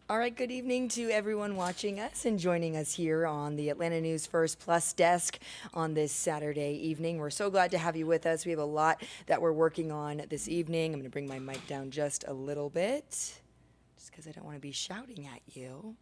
All right, good evening to everyone watching us and joining us here on the Atlanta News First Plus desk on this Saturday evening. We're so glad to have you with us. We have a lot that we're working on this evening. I'm going to bring my mic down just a little bit, just because I don't want to be shouting at you.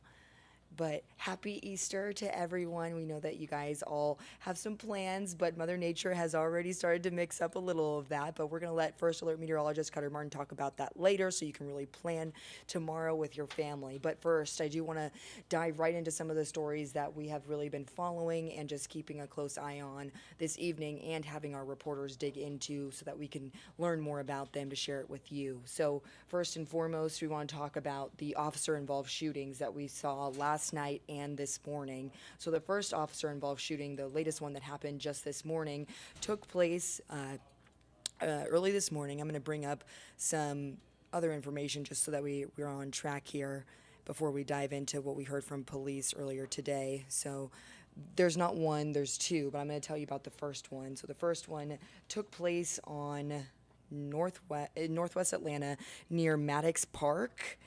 But happy Easter to everyone. We know that you guys all have some plans, but Mother Nature has already started to mix up a little of that. But we're going to let First Alert Meteorologist Cutter Martin talk about that later so you can really plan tomorrow with your family. But first, I do want to dive right into some of the stories that we have really been following and just keeping a close eye on this evening and having our reporters dig into so that we can learn more about them to share it with you. So, first and foremost, we want to talk about the officer involved shootings that we saw last night and this morning. So the first officer involved shooting, the latest one that happened just this morning, took place early this morning. I'm going to bring up some other information just so that we're on track here before we dive into what we heard from police earlier today. So there's not one, there's two, but I'm going to tell you about the first one. So the first one took place on northwest Atlanta near Maddox Park.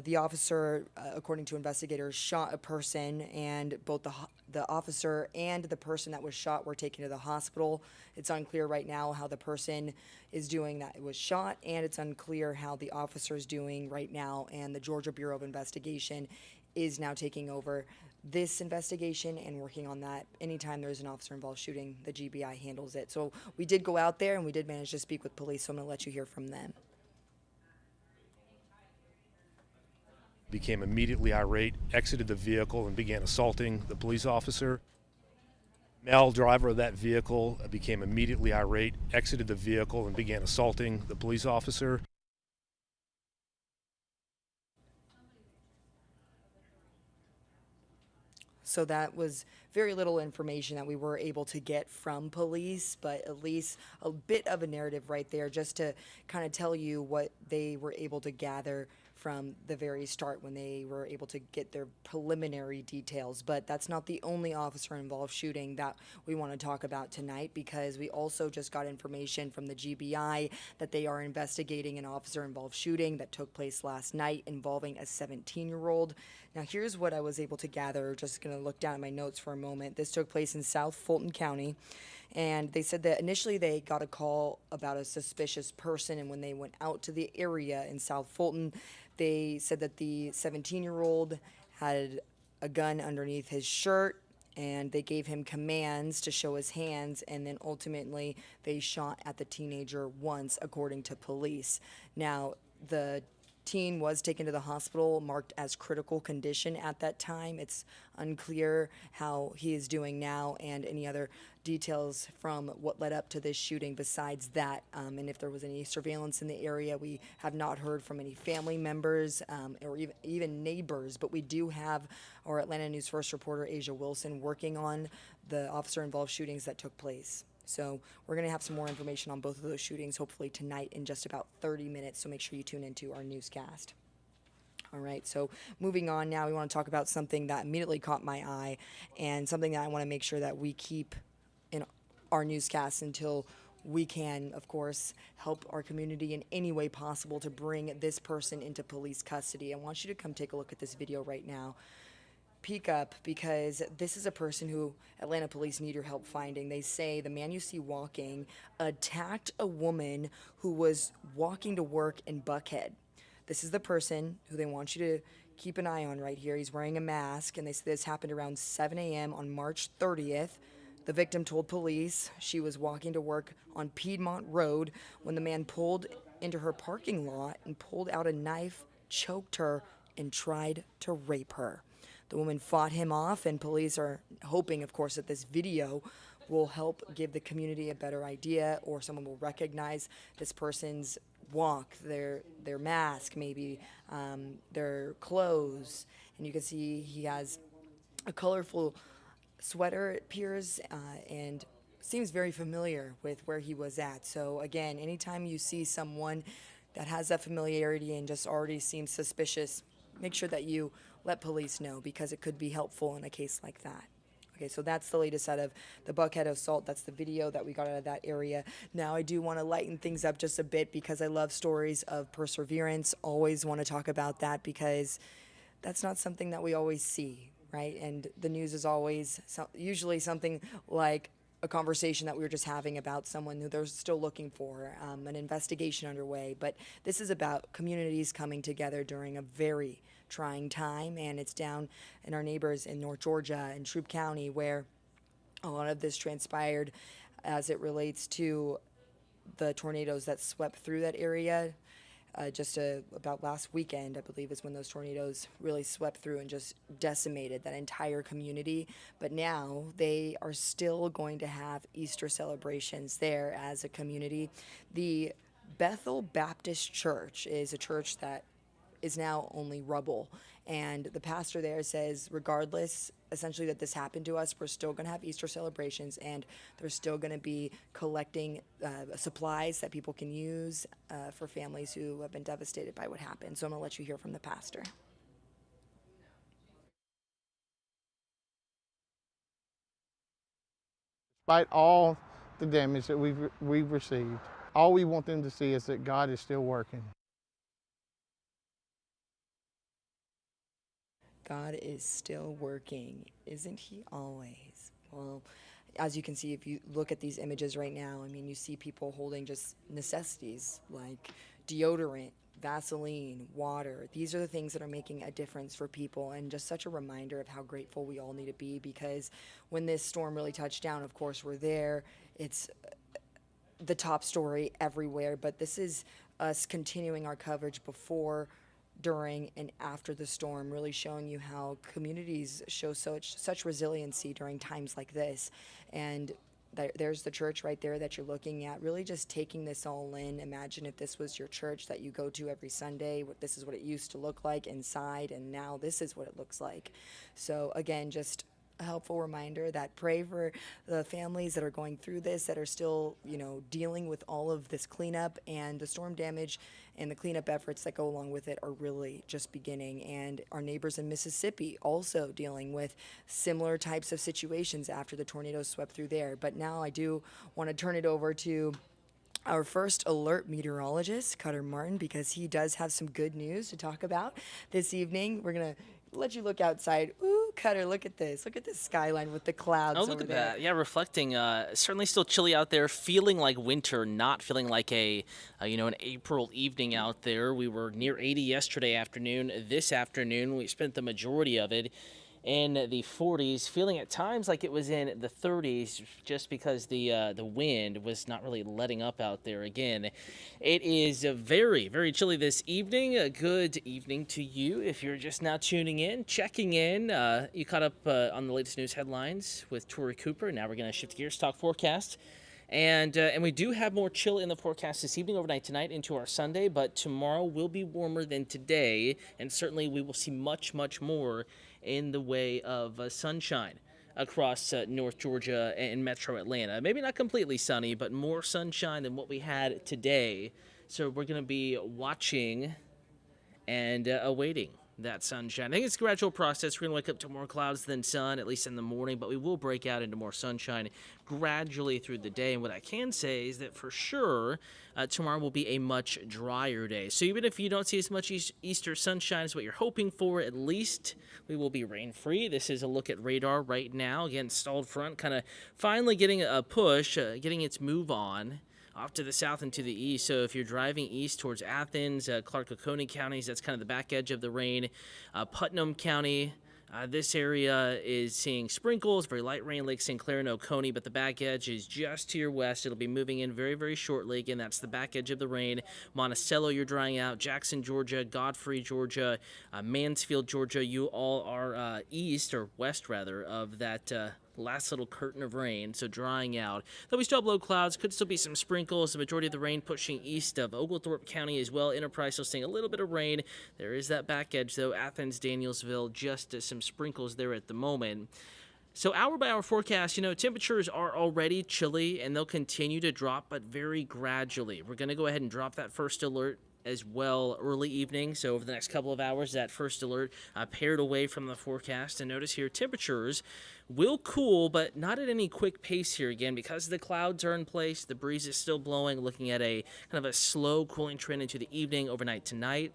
The officer, according to investigators, shot a person, and both the officer and the person that was shot were taken to the hospital. It's unclear right now how the person is doing that was shot, and it's unclear how the officer is doing right now. And the Georgia Bureau of Investigation is now taking over this investigation and working on that. Anytime there's an officer involved shooting, the GBI handles it. So we did go out there and we did manage to speak with police, so I'm going to let you hear from them. Became immediately irate, exited the vehicle, and began assaulting the police officer. Male driver of that vehicle became immediately irate, exited the vehicle, and began assaulting the police officer. So that was very little information that we were able to get from police, but at least a bit of a narrative right there just to kind of tell you what they were able to gather from the very start when they were able to get their preliminary details. But that's not the only officer involved shooting that we want to talk about tonight, because we also just got information from the GBI that they are investigating an officer involved shooting that took place last night involving a 17-year-old. Now, here's what I was able to gather. Just going to look down at my notes for a moment. This took place in South Fulton County, and they said that initially they got a call about a suspicious person, and when they went out to the area in South Fulton, they said that the 17-year-old had a gun underneath his shirt, and they gave him commands to show his hands, and then ultimately they shot at the teenager once, according to police. Now, the teen was taken to the hospital, marked as critical condition at that time. It's unclear how he is doing now and any other details from what led up to this shooting besides that. And if there was any surveillance in the area, we have not heard from any family members or even neighbors, but we do have our Atlanta News First reporter, Asia Wilson, working on the officer-involved shootings that took place. So we're going to have some more information on both of those shootings, hopefully tonight in just about 30 minutes, so make sure you tune into our newscast. All right, so moving on now, we want to talk about something that immediately caught my eye and something that I want to make sure that we keep in our newscast until we can, of course, help our community in any way possible to bring this person into police custody. I want you to come take a look at this video right now. Peek up, because this is a person who Atlanta police need your help finding. They say the man you see walking attacked a woman who was walking to work in Buckhead. This is the person who they want you to keep an eye on right here. He's wearing a mask, and they say this happened around 7 a.m. on March 30th. The victim told police she was walking to work on Piedmont Road when the man pulled into her parking lot and pulled out a knife, choked her, and tried to rape her. The woman fought him off, and police are hoping, of course, that this video will help give the community a better idea, or someone will recognize this person's walk, their mask, maybe their clothes. And you can see he has a colorful sweater, it appears, and seems very familiar with where he was at. So again, anytime you see someone that has that familiarity and just already seems suspicious, make sure that you let police know, because it could be helpful in a case like that. Okay, so that's the latest out of the Buckhead assault. That's the video that we got out of that area. Now, I do want to lighten things up just a bit because I love stories of perseverance. Always want to talk about that because that's not something that we always see, right? And the news is always usually something like a conversation that we were just having about someone who they're still looking for, an investigation underway. But this is about communities coming together during a very trying time, and it's down in our neighbors in North Georgia and Troup County where a lot of this transpired as it relates to the tornadoes that swept through that area. About last weekend, I believe, is when those tornadoes really swept through and just decimated that entire community. But now they are still going to have Easter celebrations there as a community. The Bethel Baptist Church is a church that is now only rubble. And the pastor there says, regardless, essentially, that this happened to us, we're still going to have Easter celebrations, and they're still going to be collecting supplies that people can use for families who have been devastated by what happened. So I'm going to let you hear from the pastor. Despite all the damage that we've received, all we want them to see is that God is still working. God is still working, isn't he always? Well, as you can see, if you look at these images right now, I mean, you see people holding just necessities like deodorant, Vaseline, water. These are the things that are making a difference for people, and just such a reminder of how grateful we all need to be, because when this storm really touched down, of course, we're there. It's the top story everywhere, but this is us continuing our coverage before, during, and after the storm, really showing you how communities show such resiliency during times like this. And there's the church right there that you're looking at, really just taking this all in. Imagine if this was your church that you go to every Sunday. This is what it used to look like inside, and now this is what it looks like. So again, just a helpful reminder that pray for the families that are going through this, that are still, dealing with all of this cleanup, and the storm damage and the cleanup efforts that go along with it are really just beginning. And our neighbors in Mississippi also dealing with similar types of situations after the tornadoes swept through there. But now I do want to turn it over to our first alert meteorologist, Cutter Martin, because he does have some good news to talk about this evening. We're going to let you look outside. Ooh, Cutter, look at this. Look at this skyline with the clouds Oh, look over at there. that. Yeah, reflecting. Certainly still chilly out there, feeling like winter, not feeling like an April evening out there. We were near 80 yesterday afternoon. This afternoon, we spent the majority of it in the 40s, feeling at times like it was in the 30s, just because the wind was not really letting up out there. Again, it is very, very chilly this evening. A good evening to you if you're just now tuning in, checking in. You caught up on the latest news headlines with Tori Cooper. Now we're going to shift gears, talk forecast. And we do have more chill in the forecast this evening, overnight tonight into our Sunday, but tomorrow will be warmer than today, and certainly we will see much, much more in the way of sunshine across North Georgia and Metro Atlanta. Maybe not completely sunny, but more sunshine than what we had today. So we're going to be watching and awaiting that sunshine. I think it's a gradual process. We're going to wake up to more clouds than sun, at least in the morning, but we will break out into more sunshine gradually through the day. And what I can say is that for sure, tomorrow will be a much drier day. So even if you don't see as much Easter sunshine as what you're hoping for, at least we will be rain-free. This is a look at radar right now. Again, stalled front, kind of finally getting a push, getting its move on off to the south and to the east. So if you're driving east towards Athens, Clark, Oconee counties, that's kind of the back edge of the rain. Putnam County, this area is seeing sprinkles, very light rain, Lake St. Clair and Oconee, but the back edge is just to your west. It'll be moving in very, very shortly. Again, that's the back edge of the rain. Monticello, you're drying out. Jackson, Georgia. Godfrey, Georgia. Mansfield, Georgia. You all are east, or west rather, of that last little curtain of rain, so drying out. Though we still have low clouds, could still be some sprinkles. The majority of the rain pushing east of Oglethorpe County as well. Enterprise still seeing a little bit of rain. There is that back edge, though. Athens, Danielsville, just some sprinkles there at the moment. So hour by hour forecast, temperatures are already chilly, and they'll continue to drop, but very gradually. We're going to go ahead and drop that first alert as well early evening. So over the next couple of hours, that first alert paired away from the forecast. And notice here, temperatures will cool, but not at any quick pace here again, because the clouds are in place. The breeze is still blowing, looking at a kind of a slow cooling trend into the evening, overnight tonight.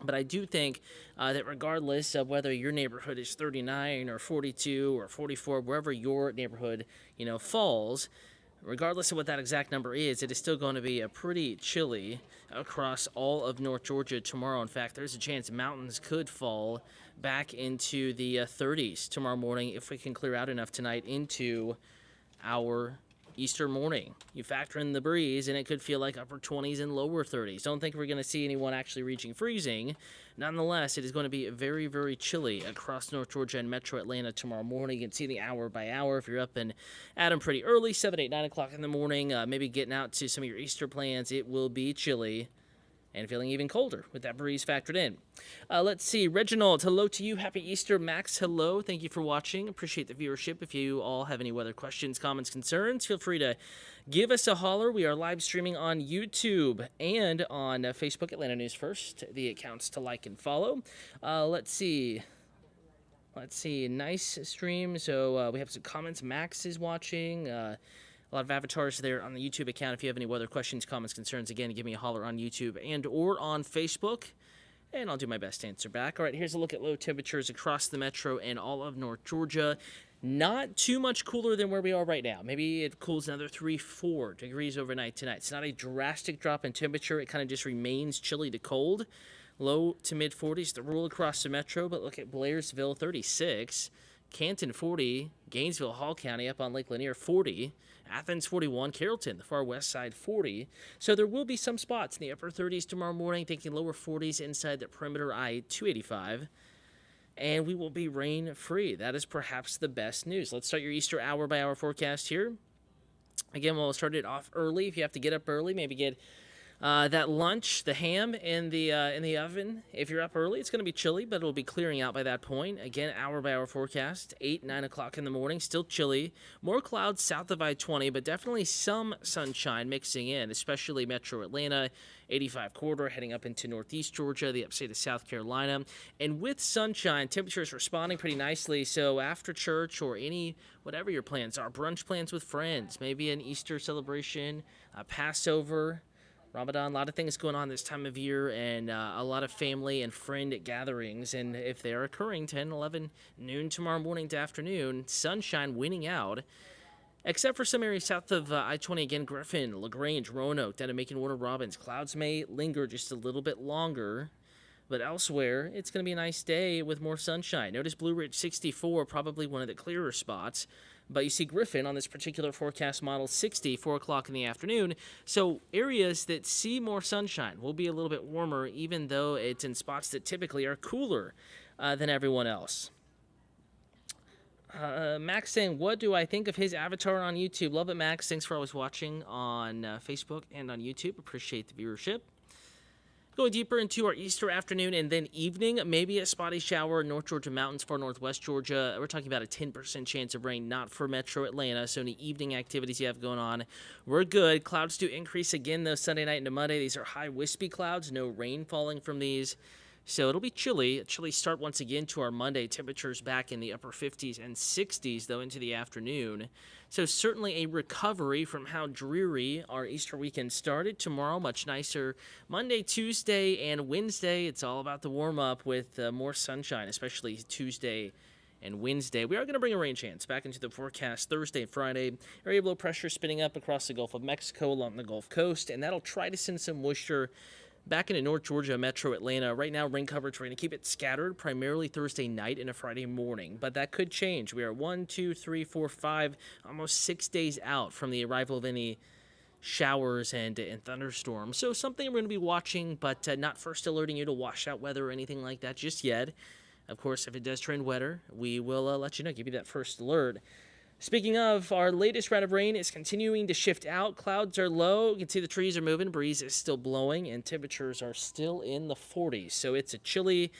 But I do think that regardless of whether your neighborhood is 39 or 42 or 44, wherever your neighborhood, falls, regardless of what that exact number is, it is still going to be a pretty chilly across all of North Georgia tomorrow. In fact, there's a chance mountains could fall back into the 30s tomorrow morning if we can clear out enough tonight into our Easter morning. You factor in the breeze, and it could feel like upper 20s and lower 30s. Don't think we're going to see anyone actually reaching freezing. Nonetheless, it is going to be very, very chilly across North Georgia and metro Atlanta tomorrow morning. You can see the hour by hour if you're up and at them pretty early, 7, 8, 9 o'clock in the morning, maybe getting out to some of your Easter plans. It will be chilly and feeling even colder with that breeze factored in. Let's see. Reginald, hello to you. Happy Easter. Max, hello. Thank you for watching. Appreciate the viewership. If you all have any weather questions, comments, concerns, feel free to give us a holler. We are live streaming on YouTube and on Facebook, Atlanta News First, the accounts to like and follow. Let's see. Nice stream. So we have some comments. Max is watching. A lot of avatars there on the YouTube account. If you have any weather questions, comments, concerns, again, give me a holler on YouTube and or on Facebook, and I'll do my best to answer back. All right, here's a look at low temperatures across the metro and all of North Georgia. Not too much cooler than where we are right now. Maybe it cools another 3-4 degrees overnight tonight. It's not a drastic drop in temperature. It kind of just remains chilly to cold. Low to mid 40s, the rule across the metro, but look at Blairsville, 36. Canton, 40. Gainesville, Hall County, up on Lake Lanier, 40. Athens, 41. Carrollton, the far west side, 40. So there will be some spots in the upper 30s tomorrow morning, thinking lower 40s inside the perimeter I-285. And we will be rain-free. That is perhaps the best news. Let's start your Easter hour-by-hour forecast here. Again, we'll start it off early. If you have to get up early, maybe get that lunch, the ham in the oven. If you're up early, it's going to be chilly, but it'll be clearing out by that point. Again, hour-by-hour forecast, 8, 9 o'clock in the morning, still chilly. More clouds south of I-20, but definitely some sunshine mixing in, especially metro Atlanta, 85 corridor, heading up into northeast Georgia, the upstate of South Carolina. And with sunshine, temperatures responding pretty nicely. So after church or whatever your plans are, brunch plans with friends, maybe an Easter celebration, Passover, Ramadan, a lot of things going on this time of year, and a lot of family and friend gatherings. And if they are occurring 10, 11, noon tomorrow morning to afternoon, sunshine winning out, except for some areas south of I-20, again, Griffin, LaGrange, Roanoke, down to Macon, Warner Robins. Clouds may linger just a little bit longer, but elsewhere, it's going to be a nice day with more sunshine. Notice Blue Ridge, 64, probably one of the clearer spots. But you see Griffin on this particular forecast model, 60, 4 o'clock in the afternoon. So areas that see more sunshine will be a little bit warmer, even though it's in spots that typically are cooler than everyone else. Max saying, what do I think of his avatar on YouTube? Love it, Max. Thanks for always watching on Facebook and on YouTube. Appreciate the viewership. Going deeper into our Easter afternoon and then evening, maybe a spotty shower in North Georgia mountains for northwest Georgia. We're talking about a 10% chance of rain, not for metro Atlanta. So any evening activities you have going on, we're good. Clouds do increase again, though, Sunday night into Monday. These are high wispy clouds, no rain falling from these. So it'll be chilly. A chilly start once again to our Monday. Temperatures back in the upper 50s and 60s, though, into the afternoon. So certainly a recovery from how dreary our Easter weekend started. Tomorrow, much nicer. Monday, Tuesday, and Wednesday, it's all about the warm-up with more sunshine, especially Tuesday and Wednesday. We are going to bring a rain chance back into the forecast Thursday and Friday. Area of low pressure spinning up across the Gulf of Mexico along the Gulf Coast, and that'll try to send some moisture back into North Georgia, metro Atlanta. Right now, rain coverage, we're going to keep it scattered, primarily Thursday night and a Friday morning. But that could change. We are 1, 2, 3, 4, 5, almost 6 days out from the arrival of any showers and thunderstorms. So something we're going to be watching, but not first alerting you to washout weather or anything like that just yet. Of course, if it does trend wetter, we will let you know, give you that first alert. Speaking of, our latest round of rain is continuing to shift out. Clouds are low. You can see the trees are moving. Breeze is still blowing, and temperatures are still in the 40s. So it's a chilly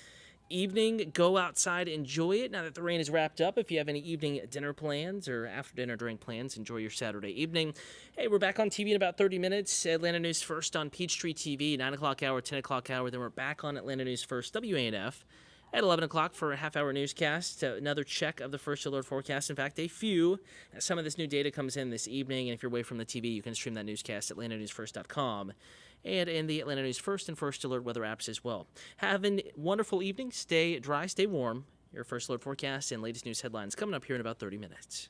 evening. Go outside, enjoy it. Now that the rain is wrapped up, if you have any evening dinner plans or after dinner drink plans, enjoy your Saturday evening. Hey, we're back on TV in about 30 minutes. Atlanta News First on Peachtree TV, 9 o'clock hour, 10 o'clock hour. Then we're back on Atlanta News First, WANF, At 11 o'clock for a half-hour newscast, another check of the First Alert forecast. In fact, a few. Some of this new data comes in this evening, and if you're away from the TV, you can stream that newscast at AtlantaNewsFirst.com and in the Atlanta News First and First Alert weather apps as well. Have a wonderful evening. Stay dry, stay warm. Your First Alert forecast and latest news headlines coming up here in about 30 minutes.